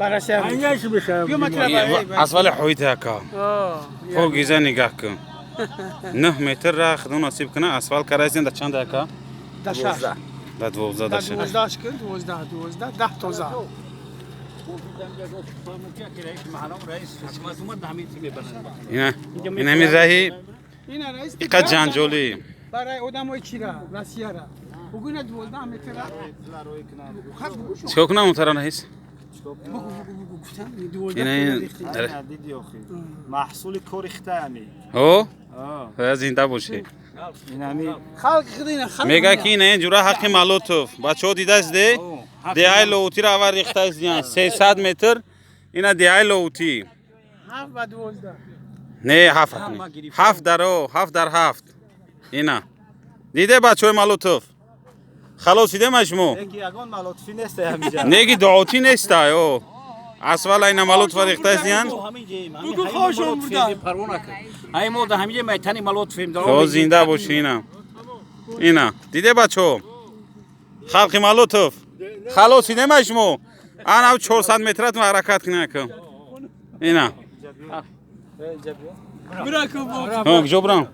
براسه اینجاش بشه بیا مطلب اسفل حویت هکا خو گیزه نگاه کن 9 متر را خدون نصیب کنه اسفل کرایزین در چند هکا داشت در 12 دشه 12 شکن 12 10 تازه این همین راهی این رئیس اینقدر جنجالی برای آدمای چی را راسیه را بگوینه 12 متر چیکار کنم اون طرف نهیست گفتم این دیدی آخی محصول کار اختیامی او زنده باشه خلق خدینه خلق میگه که این جورا حق مالوتوف بچه ها دیده است ده دیهای لوتی را آور ریخته است دیان 300 متر اینا دیهای لوتی 7 و 12 نه 7 7 در او 7 در 7 اینا دیده بچه های مالوتوف خلاصیده مجموع یکی یگان مالوتفی نیست همینجا نگی دعوتی نیست او اسفل اینا مالوتوف ریخته است دیان بگو خوشم بودن های ما در همینجا میتنی مالوتفیم تو زنده باشی اینا دیده بچه ها خلق مالوتوف خلاصیده مجموع انا 400 مترت حرکت کنه که اینا برا کو کجا برم